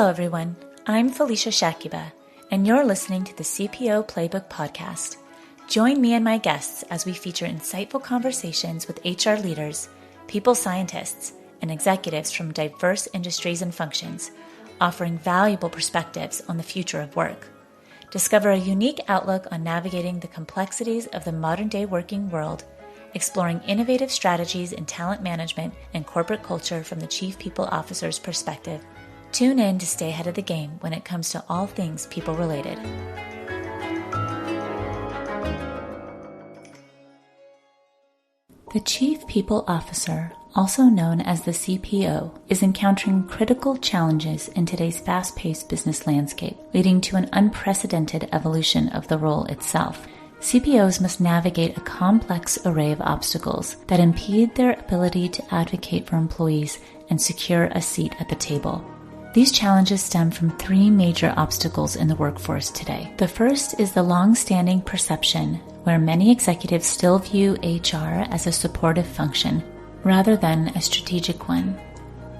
Hello, everyone. I'm Felicia Shakiba, and you're listening to the CPO Playbook Podcast. Join me and my guests as we feature insightful conversations with HR leaders, people scientists, and executives from diverse industries and functions, offering valuable perspectives on the future of work. Discover a unique outlook on navigating the complexities of the modern-day working world, exploring innovative strategies in talent management and corporate culture from the Chief People Officer's perspective. Tune in to stay ahead of the game when it comes to all things people-related. The Chief People Officer, also known as the CPO, is encountering critical challenges in today's fast-paced business landscape, leading to an unprecedented evolution of the role itself. CPOs must navigate a complex array of obstacles that impede their ability to advocate for employees and secure a seat at the table. These challenges stem from three major obstacles in the workforce today. The first is the long-standing perception where many executives still view HR as a supportive function rather than a strategic one.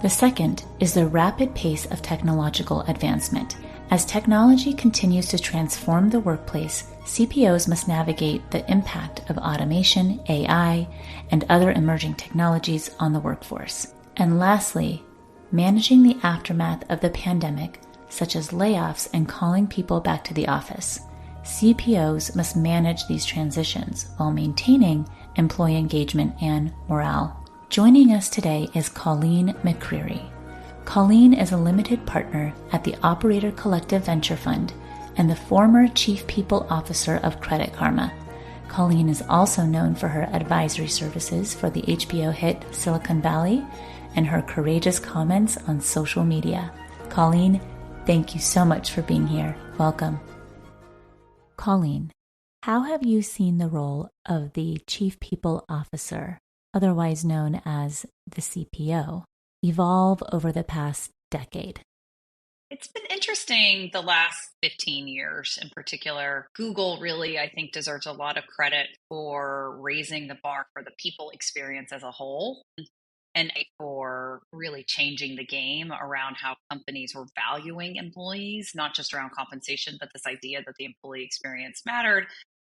The second is the rapid pace of technological advancement. As technology continues to transform the workplace, CPOs must navigate the impact of automation, AI, and other emerging technologies on the workforce. And lastly, managing the aftermath of the pandemic, such as layoffs and calling people back to the office. CPOs must manage these transitions while maintaining employee engagement and morale. Joining us today is Colleen McCreary. Colleen is a limited partner at the Operator Collective Venture Fund and the former Chief People Officer of Credit Karma. Colleen is also known for her advisory services for the HBO hit Silicon Valley and her courageous comments on social media. Colleen, thank you so much for being here. Welcome. Colleen, how have you seen the role of the Chief People Officer, otherwise known as the CPO, evolve over the past decade? It's been interesting the last 15 years in particular. Google really, I think, deserves a lot of credit for raising the bar for the people experience as a whole and for really changing the game around how companies were valuing employees, not just around compensation, but this idea that the employee experience mattered.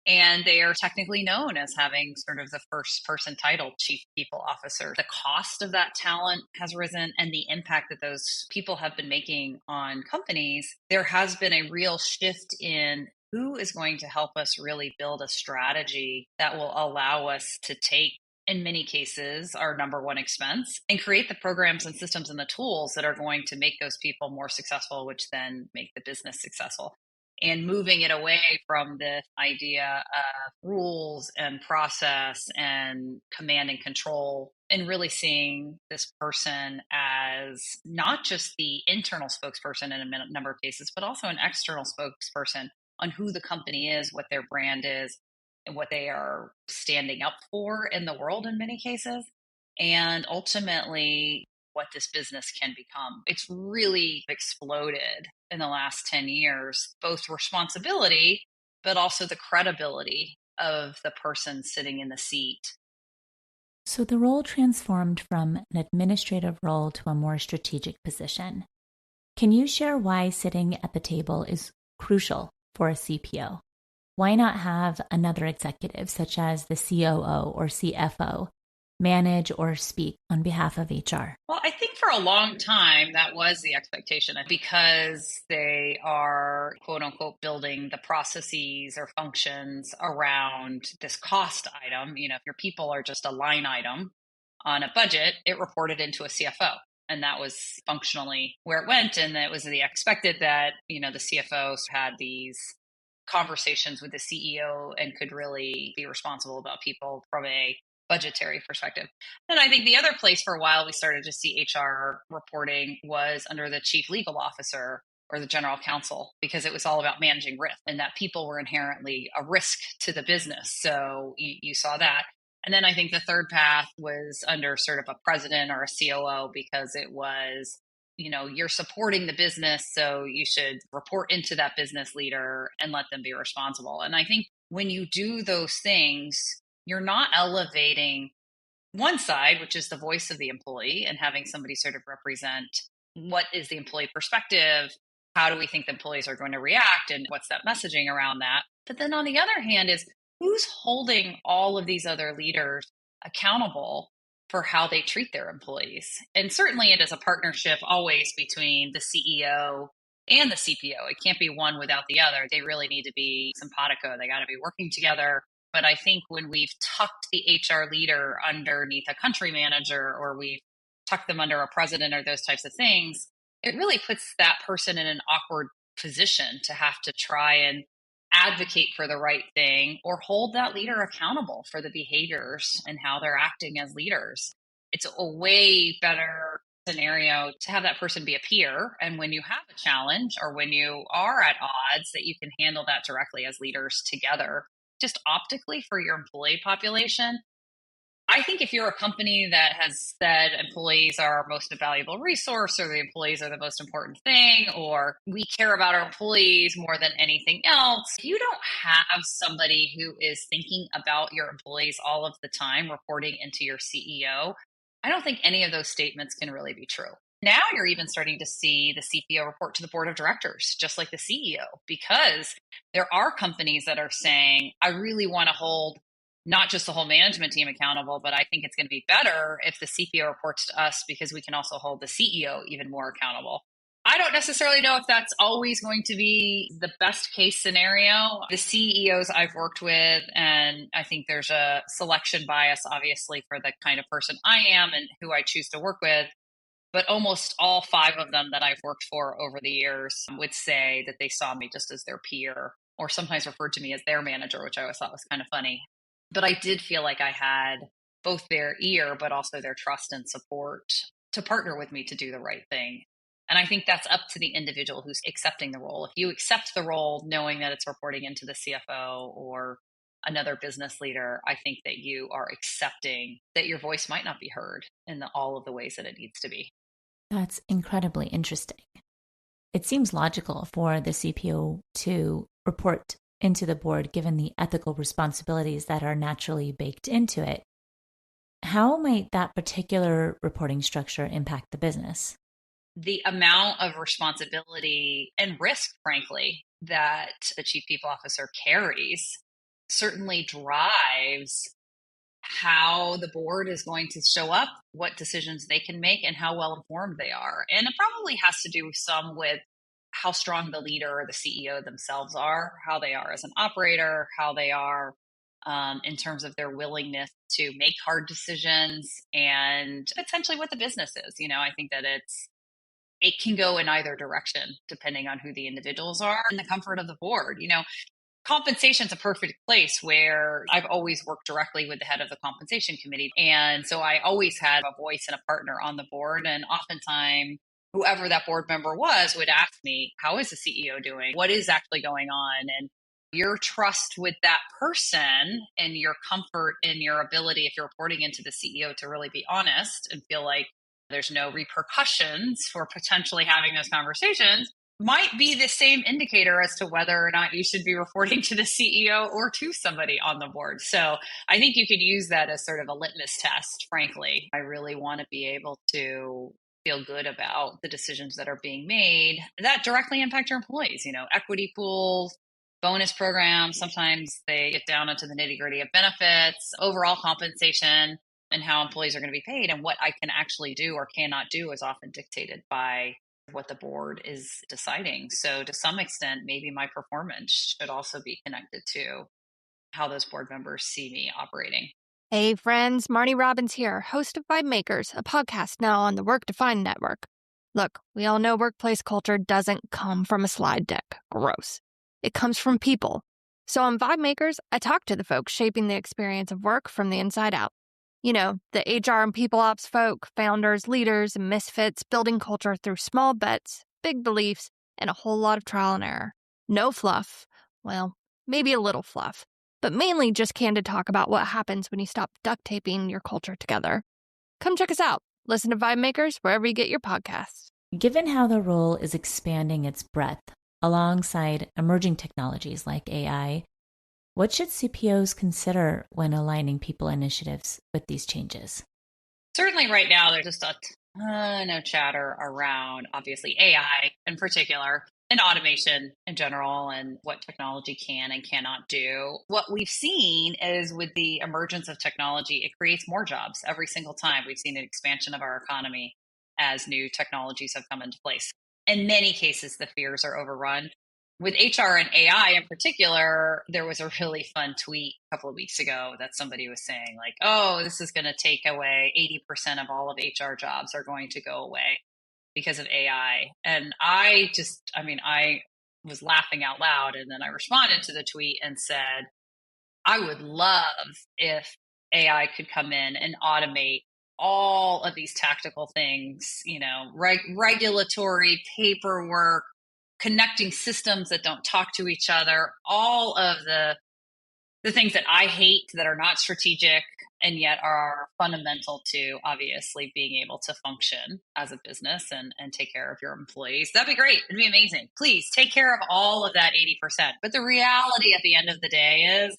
And they are technically known as having sort of the first person title, Chief People Officer. The cost of that talent has risen and the impact that those people have been making on companies. There has been a real shift in who is going to help us really build a strategy that will allow us to take, in many cases, our number one expense and create the programs and systems and the tools that are going to make those people more successful, which then make the business successful. And moving it away from this idea of rules and process and command and control, and really seeing this person as not just the internal spokesperson in a number of cases, but also an external spokesperson on who the company is, what their brand is, and what they are standing up for in the world in many cases, and ultimately what this business can become. It's really exploded in the last 10 years, both responsibility, but also the credibility of the person sitting in the seat. So the role transformed from an administrative role to a more strategic position. Can you share why sitting at the table is crucial for a CPO? Why not have another executive, such as the COO or CFO, manage or speak on behalf of HR? Well, I think for a long time that was the expectation because they are, quote unquote, building the processes or functions around this cost item. You know, if your people are just a line item on a budget, it reported into a CFO. And that was functionally where it went. And it was the expected that, the CFOs had these conversations with the CEO and could really be responsible about people from a budgetary perspective. And I think the other place for a while we started to see HR reporting was under the chief legal officer or the general counsel, because it was all about managing risk and that people were inherently a risk to the business. So you saw that. And then I think the third path was under sort of a president or a COO, because it was, you're supporting the business, so you should report into that business leader and let them be responsible. And I think when you do those things, you're not elevating one side, which is the voice of the employee and having somebody sort of represent what is the employee perspective? How do we think the employees are going to react? And what's that messaging around that? But then on the other hand is who's holding all of these other leaders accountable for how they treat their employees? And certainly it is a partnership always between the CEO and the CPO. It can't be one without the other. They really need to be simpatico. They got to be working together. But I think when we've tucked the HR leader underneath a country manager, or we've tucked them under a president, or those types of things, it really puts that person in an awkward position to have to try and advocate for the right thing or hold that leader accountable for the behaviors and how they're acting as leaders. It's a way better scenario to have that person be a peer. And when you have a challenge or when you are at odds, that you can handle that directly as leaders together, just optically for your employee population. I think if you're a company that has said employees are our most valuable resource, or the employees are the most important thing, or we care about our employees more than anything else, if you don't have somebody who is thinking about your employees all of the time, reporting into your CEO, I don't think any of those statements can really be true. Now you're even starting to see the CPO report to the board of directors, just like the CEO, because there are companies that are saying, I really want to hold not just the whole management team accountable, but I think it's going to be better if the CPO reports to us, because we can also hold the CEO even more accountable. I don't necessarily know if that's always going to be the best case scenario. The CEOs I've worked with, and I think there's a selection bias, obviously, for the kind of person I am and who I choose to work with. But almost all 5 of them that I've worked for over the years would say that they saw me just as their peer, or sometimes referred to me as their manager, which I always thought was kind of funny. But I did feel like I had both their ear, but also their trust and support to partner with me to do the right thing. And I think that's up to the individual who's accepting the role. If you accept the role knowing that it's reporting into the CFO or another business leader, I think that you are accepting that your voice might not be heard in all of the ways that it needs to be. That's incredibly interesting. It seems logical for the CPO to report into the board, given the ethical responsibilities that are naturally baked into it. How might that particular reporting structure impact the business? The amount of responsibility and risk, frankly, that the chief people officer carries certainly drives how the board is going to show up, what decisions they can make, and how well informed they are. And it probably has to do some with how strong the leader or the CEO themselves are, how they are as an operator, how they are in terms of their willingness to make hard decisions, and potentially what the business is. I think that it can go in either direction depending on who the individuals are and the comfort of the board. Compensation is a perfect place where I've always worked directly with the head of the compensation committee. And so I always had a voice and a partner on the board. And oftentimes, whoever that board member was would ask me, how is the CEO doing? What is actually going on? And your trust with that person and your comfort in your ability, if you're reporting into the CEO, to really be honest and feel like there's no repercussions for potentially having those conversations, might be the same indicator as to whether or not you should be reporting to the CEO or to somebody on the board. So I think you could use that as sort of a litmus test, frankly. I really want to be able to feel good about the decisions that are being made that directly impact your employees. Equity pools, bonus programs, sometimes they get down into the nitty-gritty of benefits, overall compensation, and how employees are going to be paid. And what I can actually do or cannot do is often dictated by what the board is deciding. So to some extent, maybe my performance should also be connected to how those board members see me operating. Hey friends, Marnie Robbins here, host of Vibe Makers, a podcast now on the Work Defined Network. Look, we all know workplace culture doesn't come from a slide deck. Gross. It comes from people. So on Vibe Makers, I talk to the folks shaping the experience of work from the inside out. The HR and people ops folk, founders, leaders, and misfits building culture through small bets, big beliefs, and a whole lot of trial and error. No fluff. Well, maybe a little fluff, but mainly just candid talk about what happens when you stop duct taping your culture together. Come check us out. Listen to Vibe Makers wherever you get your podcasts. Given how the role is expanding its breadth alongside emerging technologies like AI, what should CPOs consider when aligning people initiatives with these changes? Certainly right now, there's just a ton of chatter around obviously AI in particular and automation in general and what technology can and cannot do. What we've seen is with the emergence of technology, it creates more jobs every single time. We've seen an expansion of our economy as new technologies have come into place. In many cases, the fears are overrun. With HR and AI in particular, there was a really fun tweet a couple of weeks ago that somebody was saying, like, oh, this is going to take away 80% of all of HR jobs are going to go away because of AI. And I was laughing out loud. And then I responded to the tweet and said, I would love if AI could come in and automate all of these tactical things, regulatory paperwork, connecting systems that don't talk to each other, all of the things that I hate that are not strategic and yet are fundamental to obviously being able to function as a business and take care of your employees. That'd be great. It'd be amazing. Please take care of all of that 80%. But the reality at the end of the day is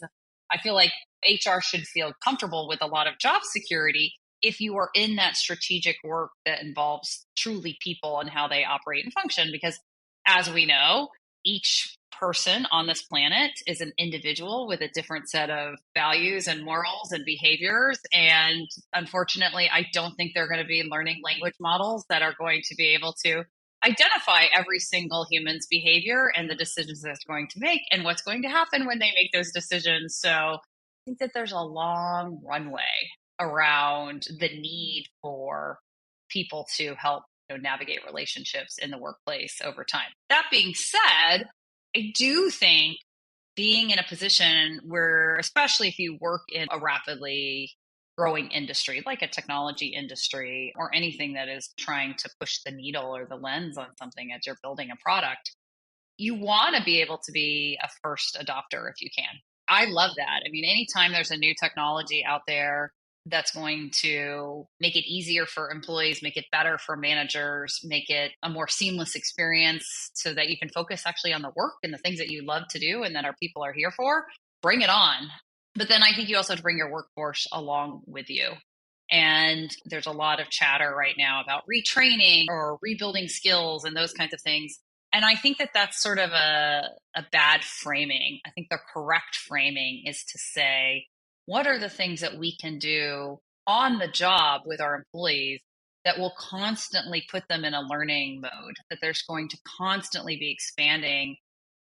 I feel like HR should feel comfortable with a lot of job security if you are in that strategic work that involves truly people and how they operate and function. Because as we know, each person on this planet is an individual with a different set of values and morals and behaviors. And unfortunately, I don't think they're going to be learning language models that are going to be able to identify every single human's behavior and the decisions that it's going to make and what's going to happen when they make those decisions. So I think that there's a long runway around the need for people to help navigate relationships in the workplace over time. That being said, I do think being in a position where, especially if you work in a rapidly growing industry, like a technology industry or anything that is trying to push the needle or the lens on something as you're building a product, you want to be able to be a first adopter if you can. I love that. I mean, anytime there's a new technology out there that's going to make it easier for employees, make it better for managers, make it a more seamless experience so that you can focus actually on the work and the things that you love to do and that our people are here for, bring it on. But then I think you also have to bring your workforce along with you. And there's a lot of chatter right now about retraining or rebuilding skills and those kinds of things. And I think that that's sort of a bad framing. I think the correct framing is to say, what are the things that we can do on the job with our employees that will constantly put them in a learning mode, that there's going to constantly be expanding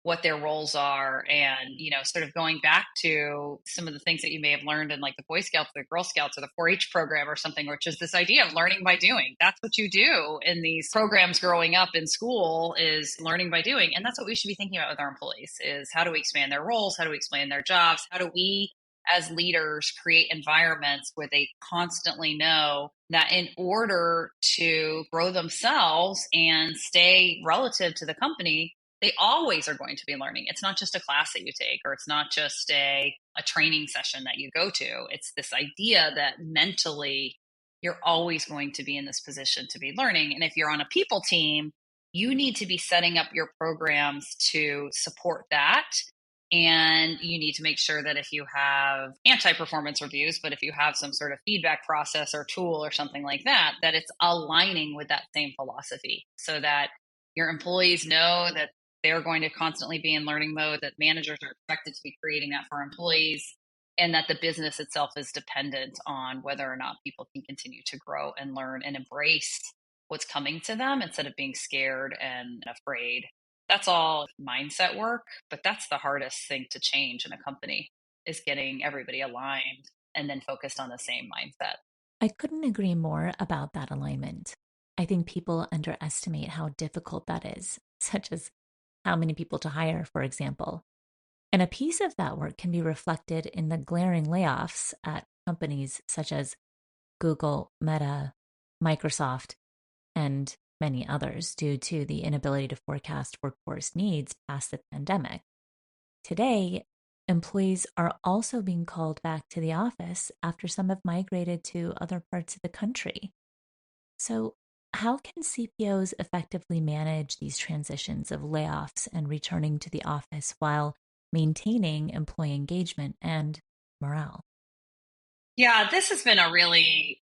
what their roles are and, sort of going back to some of the things that you may have learned in like the Boy Scouts, the Girl Scouts, or the 4-H program or something, which is this idea of learning by doing. That's what you do in these programs growing up in school is learning by doing. And that's what we should be thinking about with our employees is how do we expand their roles? How do we expand their jobs? How do we as leaders create environments where they constantly know that in order to grow themselves and stay relative to the company, they always are going to be learning. It's not just a class that you take, or it's not just a training session that you go to. It's this idea that mentally you're always going to be in this position to be learning. And if you're on a people team, you need to be setting up your programs to support that. And you need to make sure that if you have anti-performance reviews, but if you have some sort of feedback process or tool or something like that, that it's aligning with that same philosophy so that your employees know that they're going to constantly be in learning mode, that managers are expected to be creating that for employees, and that the business itself is dependent on whether or not people can continue to grow and learn and embrace what's coming to them instead of being scared and afraid. That's all mindset work, but that's the hardest thing to change in a company is getting everybody aligned and then focused on the same mindset. I couldn't agree more about that alignment. I think people underestimate how difficult that is, such as how many people to hire, for example. And a piece of that work can be reflected in the glaring layoffs at companies such as Google, Meta, Microsoft, and many others due to the inability to forecast workforce needs past the pandemic. Today, employees are also being called back to the office after some have migrated to other parts of the country. So, how can CPOs effectively manage these transitions of layoffs and returning to the office while maintaining employee engagement and morale? Yeah, this has been a really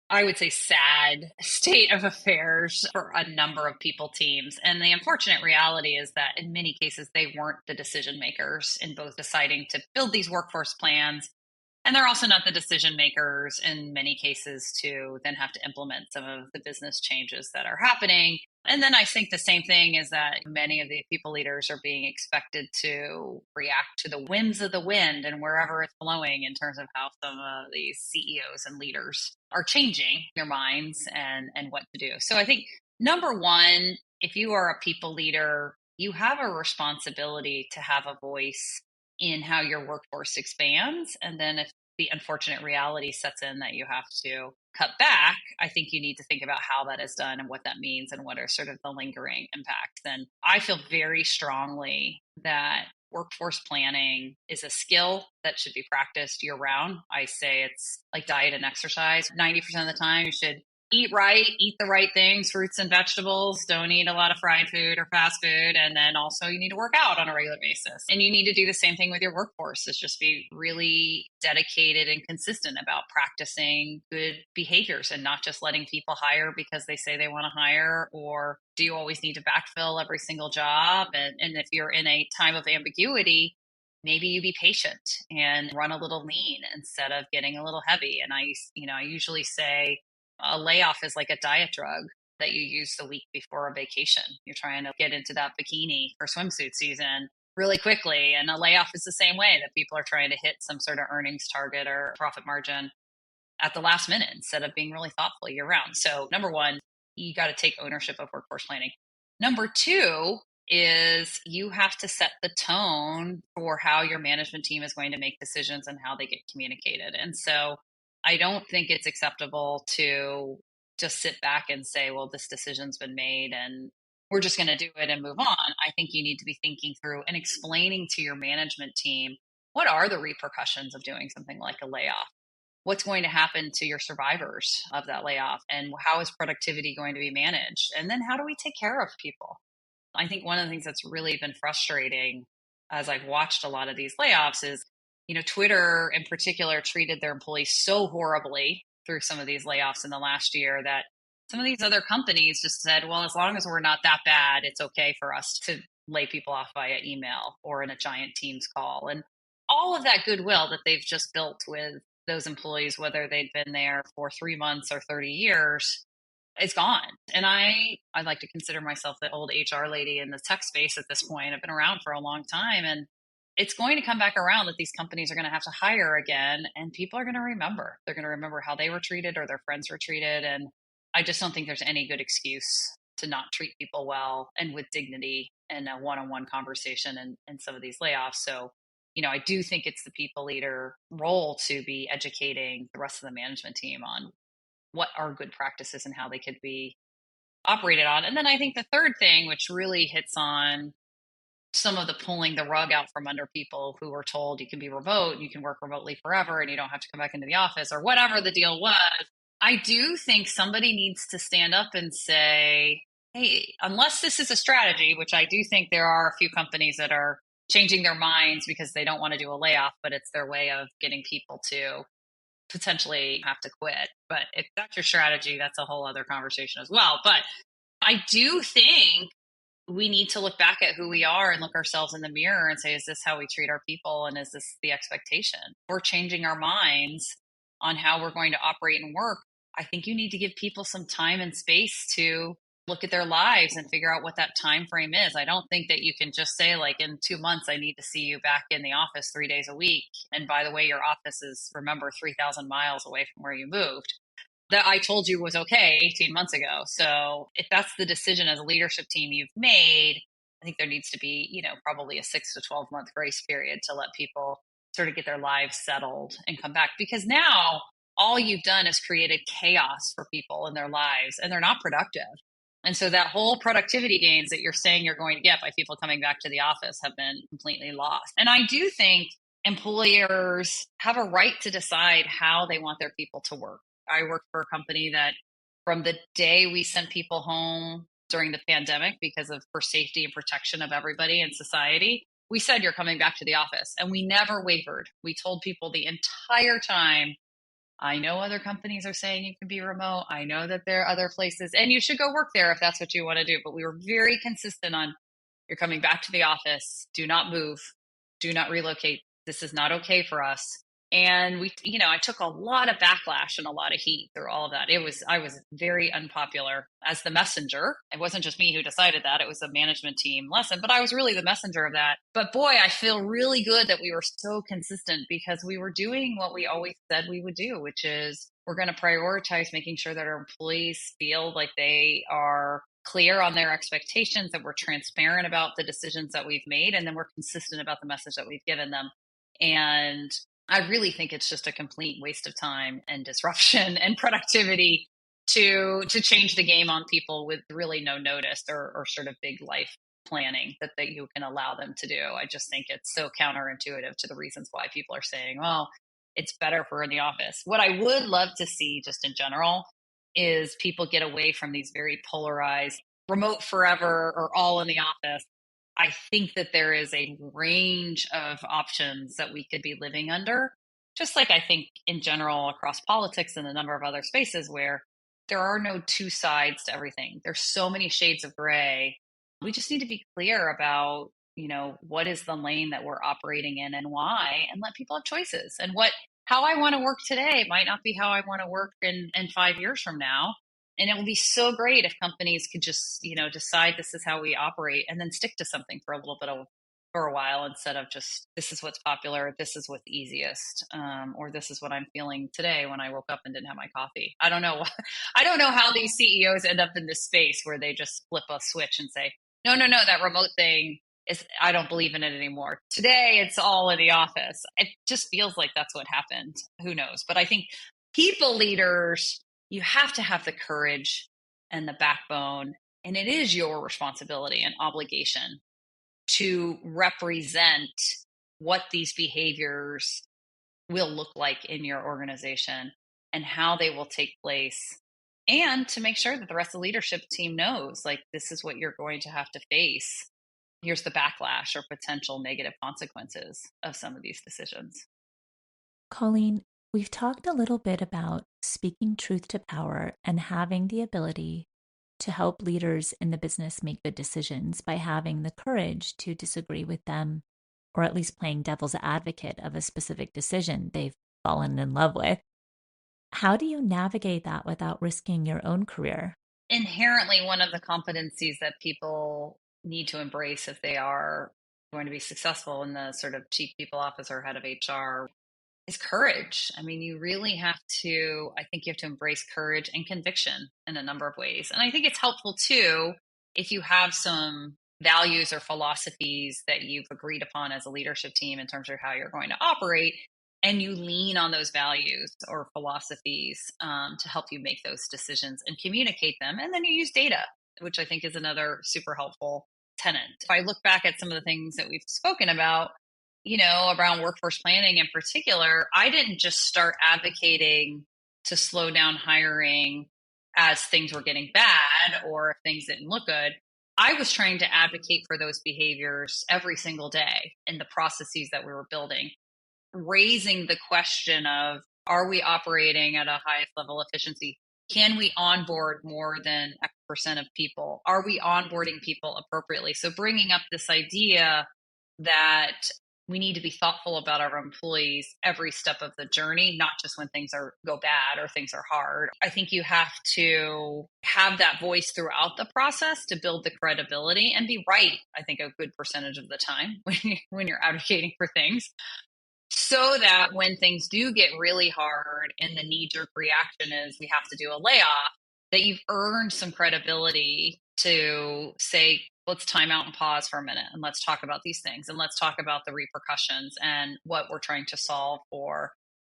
I would say, sad state of affairs for a number of people teams. And the unfortunate reality is that in many cases, they weren't the decision makers in both deciding to build these workforce plans. And they're also not the decision makers in many cases to then have to implement some of the business changes that are happening. And then I think the same thing is that many of the people leaders are being expected to react to the whims of the wind and wherever it's blowing in terms of how some of these CEOs and leaders are changing their minds and what to do. So I think number one, if you are a people leader, you have a responsibility to have a voice in how your workforce expands. And then if the unfortunate reality sets in that you have to cut back, I think you need to think about how that is done and what that means and what are sort of the lingering impacts. And I feel very strongly that workforce planning is a skill that should be practiced year round. I say it's like diet and exercise. 90% of the time, you should eat right, eat the right things, fruits and vegetables. Don't eat a lot of fried food or fast food. And then also you need to work out on a regular basis. And you need to do the same thing with your workforce, is just be really dedicated and consistent about practicing good behaviors and not just letting people hire because they say they want to hire, or do you always need to backfill every single job? And if you're in a time of ambiguity, maybe you be patient and run a little lean instead of getting a little heavy. And I usually say, a layoff is like a diet drug that you use the week before a vacation. You're trying to get into that bikini or swimsuit season really quickly. And a layoff is the same way, that people are trying to hit some sort of earnings target or profit margin at the last minute instead of being really thoughtful year round. So number one, you got to take ownership of workforce planning. Number two is you have to set the tone for how your management team is going to make decisions and how they get communicated. And so I don't think it's acceptable to just sit back and say, well, this decision's been made and we're just going to do it and move on. I think you need to be thinking through and explaining to your management team, what are the repercussions of doing something like a layoff? What's going to happen to your survivors of that layoff? And how is productivity going to be managed? And then how do we take care of people? I think one of the things that's really been frustrating as I've watched a lot of these layoffs is, Twitter in particular treated their employees so horribly through some of these layoffs in the last year that some of these other companies just said, well, as long as we're not that bad, it's okay for us to lay people off via email or in a giant Teams call. And all of that goodwill that they've just built with those employees, whether they'd been there for 3 months or 30 years, it's gone. And I like to consider myself the old HR lady in the tech space at this point. I've been around for a long time, and it's going to come back around that these companies are going to have to hire again, and people are going to remember. They're going to remember how they were treated or their friends were treated. And I just don't think there's any good excuse to not treat people well and with dignity in a one-on-one conversation in some of these layoffs. So, I do think it's the people leader role to be educating the rest of the management team on what are good practices and how they could be operated on. And then I think the third thing, which really hits on some of the pulling the rug out from under people who were told you can be remote, you can work remotely forever, and you don't have to come back into the office or whatever the deal was. I do think somebody needs to stand up and say, hey, unless this is a strategy, which I do think there are a few companies that are changing their minds because they don't want to do a layoff, but it's their way of getting people to potentially have to quit. But if that's your strategy, that's a whole other conversation as well. But I do think we need to look back at who we are and look ourselves in the mirror and say, is this how we treat our people? And is this the expectation? We're changing our minds on how we're going to operate and work. I think you need to give people some time and space to look at their lives and figure out what that time frame is. I don't think that you can just say, like, in 2 months, I need to see you back in the office 3 days a week. And by the way, your office is, remember, 3,000 miles away from where you moved. That I told you was okay 18 months ago. So if that's the decision as a leadership team you've made, I think there needs to be, probably a 6 to 12 month grace period to let people sort of get their lives settled and come back. Because now all you've done is created chaos for people in their lives, and they're not productive. And so that whole productivity gains that you're saying you're going to get by people coming back to the office have been completely lost. And I do think employers have a right to decide how they want their people to work. I work for a company that from the day we sent people home during the pandemic because of for safety and protection of everybody in society, we said, you're coming back to the office. And we never wavered. We told people the entire time, I know other companies are saying you can be remote. I know that there are other places and you should go work there if that's what you want to do. But we were very consistent on you're coming back to the office. Do not move. Do not relocate. This is not okay for us. And I took a lot of backlash and a lot of heat through all of that. I was very unpopular as the messenger. It wasn't just me who decided that. It was a management team lesson, but I was really the messenger of that. But boy, I feel really good that we were so consistent because we were doing what we always said we would do, which is we're going to prioritize making sure that our employees feel like they are clear on their expectations, that we're transparent about the decisions that we've made, and then we're consistent about the message that we've given them. And I really think it's just a complete waste of time and disruption and productivity to change the game on people with really no notice or sort of big life planning that you can allow them to do. I just think it's so counterintuitive to the reasons why people are saying, well, it's better if we're in the office. What I would love to see just in general is people get away from these very polarized remote forever or all in the office. I think that there is a range of options that we could be living under, just like I think in general across politics and a number of other spaces where there are no two sides to everything. There's so many shades of gray. We just need to be clear about, what is the lane that we're operating in and why, and let people have choices. And how I want to work today might not be how I want to work in 5 years from now. And it would be so great if companies could just, decide this is how we operate and then stick to something for a while instead of just, this is what's popular, this is what's easiest, or this is what I'm feeling today when I woke up and didn't have my coffee. I don't know. I don't know how these CEOs end up in this space where they just flip a switch and say, no, that remote thing I don't believe in it anymore. Today, it's all in the office. It just feels like that's what happened. Who knows? But I think people leaders, you have to have the courage and the backbone, and it is your responsibility and obligation to represent what these behaviors will look like in your organization and how they will take place, and to make sure that the rest of the leadership team knows, like, this is what you're going to have to face. Here's the backlash or potential negative consequences of some of these decisions. Colleen, we've talked a little bit about speaking truth to power and having the ability to help leaders in the business make good decisions by having the courage to disagree with them, or at least playing devil's advocate of a specific decision they've fallen in love with. How do you navigate that without risking your own career? Inherently, one of the competencies that people need to embrace if they are going to be successful in the sort of chief people officer, head of HR, is courage. I mean, you really have to, I think you have to embrace courage and conviction in a number of ways. And I think it's helpful too, if you have some values or philosophies that you've agreed upon as a leadership team in terms of how you're going to operate, and you lean on those values or philosophies to help you make those decisions and communicate them. And then you use data, which I think is another super helpful tenet. If I look back at some of the things that we've spoken about, around workforce planning in particular, I didn't just start advocating to slow down hiring as things were getting bad or if things didn't look good. I was trying to advocate for those behaviors every single day in the processes that we were building, raising the question of, are we operating at a highest level of efficiency? Can we onboard more than X% of people? Are we onboarding people appropriately? So bringing up this idea that we need to be thoughtful about our employees every step of the journey, not just when things go bad or things are hard. I think you have to have that voice throughout the process to build the credibility and be right, I think, a good percentage of the time when you're advocating for things, so that when things do get really hard and the knee-jerk reaction is we have to do a layoff, that you've earned some credibility to say, let's time out and pause for a minute and let's talk about these things and let's talk about the repercussions and what we're trying to solve for.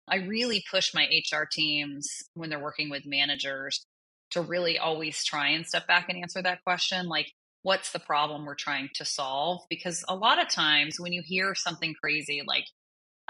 I really push my HR teams when they're working with managers to really always try and step back and answer that question. Like, what's the problem we're trying to solve? Because a lot of times when you hear something crazy, like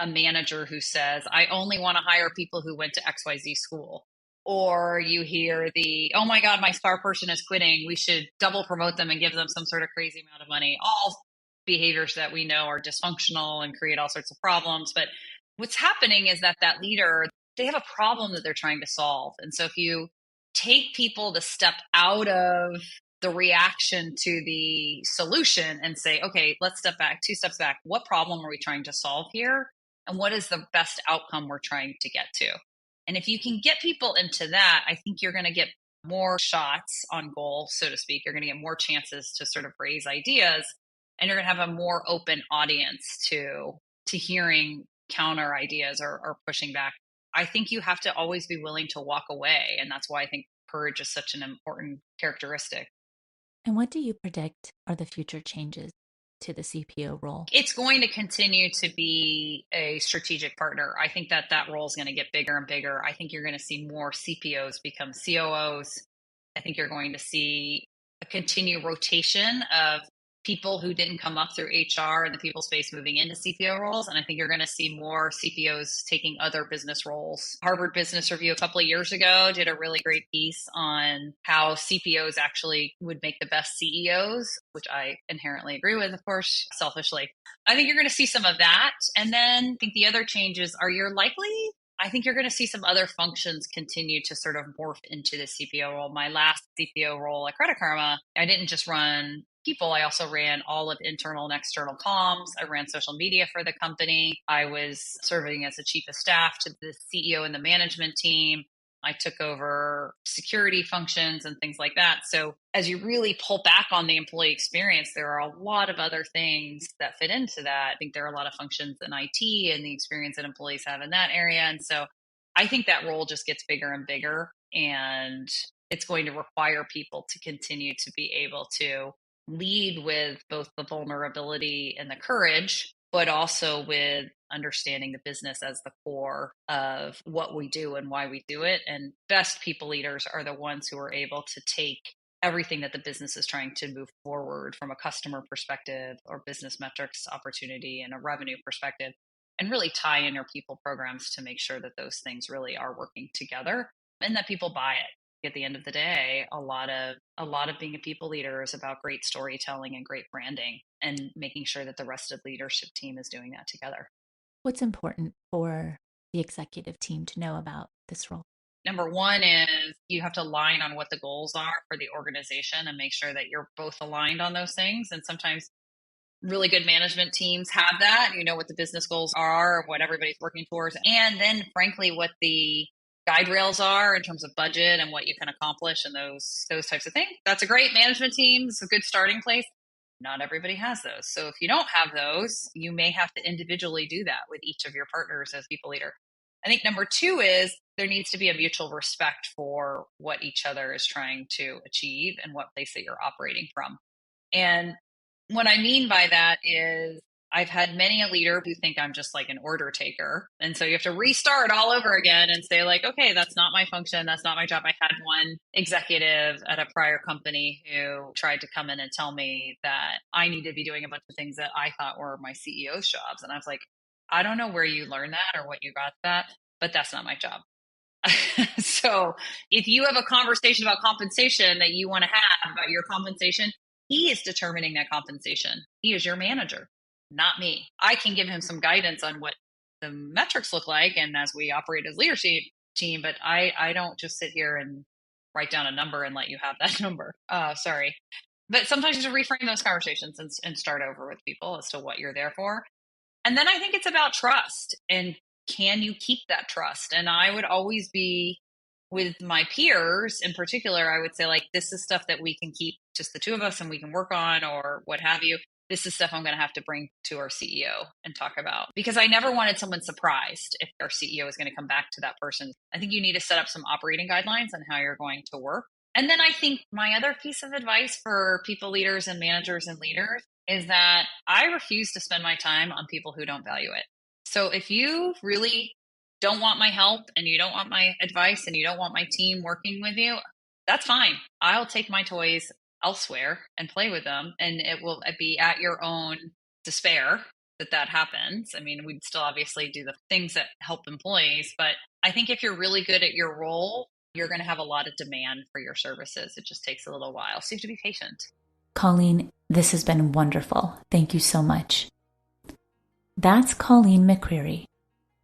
a manager who says, I only want to hire people who went to XYZ school, or you hear oh my God, my star person is quitting, we should double promote them and give them some sort of crazy amount of money, all behaviors that we know are dysfunctional and create all sorts of problems. But what's happening is that leader, they have a problem that they're trying to solve. And so if you take people to step out of the reaction to the solution and say, okay, let's step back, 2 steps back. What problem are we trying to solve here? And what is the best outcome we're trying to get to? And if you can get people into that, I think you're going to get more shots on goal, so to speak. You're going to get more chances to sort of raise ideas, and you're going to have a more open audience to hearing counter ideas or pushing back. I think you have to always be willing to walk away. And that's why I think courage is such an important characteristic. And what do you predict are the future changes to the CPO role? It's going to continue to be a strategic partner. I think that role is going to get bigger and bigger. I think you're going to see more CPOs become COOs. I think you're going to see a continued rotation of people who didn't come up through HR and the people space moving into CPO roles. And I think you're going to see more CPOs taking other business roles. Harvard Business Review a couple of years ago did a really great piece on how CPOs actually would make the best CEOs, which I inherently agree with, of course, selfishly. I think you're going to see some of that. And then I think the other changes are I think you're going to see some other functions continue to sort of morph into the CPO role. My last CPO role at Credit Karma, I didn't just run people. I also ran all of internal and external comms. I ran social media for the company. I was serving as a chief of staff to the CEO and the management team. I took over security functions and things like that. So as you really pull back on the employee experience, there are a lot of other things that fit into that. I think there are a lot of functions in IT and the experience that employees have in that area. And so I think that role just gets bigger and bigger, and it's going to require people to continue to be able to lead with both the vulnerability and the courage, but also with understanding the business as the core of what we do and why we do it. And best people leaders are the ones who are able to take everything that the business is trying to move forward from a customer perspective or business metrics opportunity and a revenue perspective, and really tie in your people programs to make sure that those things really are working together and that people buy it. At the end of the day, a lot of being a people leader is about great storytelling and great branding, and making sure that the rest of the leadership team is doing that together. What's important for the executive team to know about this role? Number one is you have to align on what the goals are for the organization and make sure that you're both aligned on those things. And sometimes really good management teams have that. You know what the business goals are, what everybody's working towards, and then frankly what the guide rails are in terms of budget and what you can accomplish and those types of things. That's a great management team. It's a good starting place. Not everybody has those. So if you don't have those, you may have to individually do that with each of your partners as people leader. I think number two is there needs to be a mutual respect for what each other is trying to achieve and what place that you're operating from. And what I mean by that is I've had many a leader who think I'm just like an order taker. And so you have to restart all over again and say like, okay, that's not my function. That's not my job. I had one executive at a prior company who tried to come in and tell me that I need to be doing a bunch of things that I thought were my CEO's jobs. And I was like, I don't know where you learned that or what you got that, but that's not my job. So if you have a conversation about compensation that you want to have about your compensation, he is determining that compensation. He is your manager, not me. I can give him some guidance on what the metrics look like and as we operate as leadership team, but I don't just sit here and write down a number and let you have that number. Sorry. But sometimes you have to reframe those conversations and start over with people as to what you're there for. And then I think it's about trust, and can you keep that trust? And I would always be with my peers in particular, I would say like, this is stuff that we can keep just the two of us and we can work on or what have you. This is stuff I'm going to have to bring to our CEO and talk about, because I never wanted someone surprised if our CEO is going to come back to that person. I think you need to set up some operating guidelines on how you're going to work. And then I think my other piece of advice for people leaders and managers and leaders is that I refuse to spend my time on people who don't value it. So if you really don't want my help and you don't want my advice and you don't want my team working with you, that's fine. I'll take my toys elsewhere and play with them, and it will be at your own despair that happens. I mean, we'd still obviously do the things that help employees, but I think if you're really good at your role, you're going to have a lot of demand for your services. It just takes a little while. So you have to be patient. Colleen, this has been wonderful. Thank you so much. That's Colleen McCreary,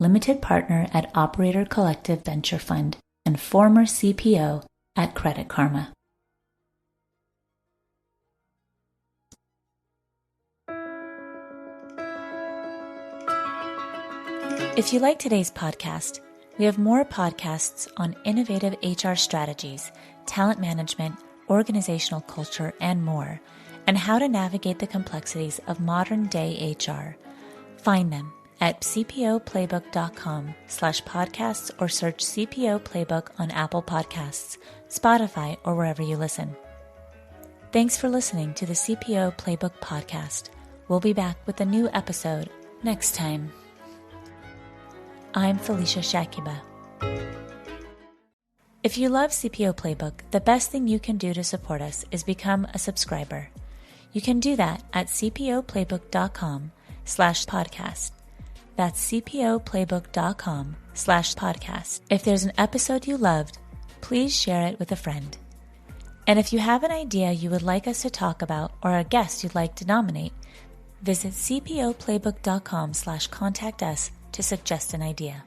limited partner at Operator Collective Venture Fund, and former CPO at Credit Karma. If you like today's podcast, we have more podcasts on innovative HR strategies, talent management, organizational culture, and more, and how to navigate the complexities of modern-day HR. Find them at cpoplaybook.com/podcasts or search CPO Playbook on Apple Podcasts, Spotify, or wherever you listen. Thanks for listening to the CPO Playbook podcast. We'll be back with a new episode next time. I'm Felicia Shakiba. If you love CPO Playbook, the best thing you can do to support us is become a subscriber. You can do that at cpoplaybook.com/podcast. That's cpoplaybook.com/podcast. If there's an episode you loved, please share it with a friend. And if you have an idea you would like us to talk about or a guest you'd like to nominate, visit cpoplaybook.com/contact us to suggest an idea.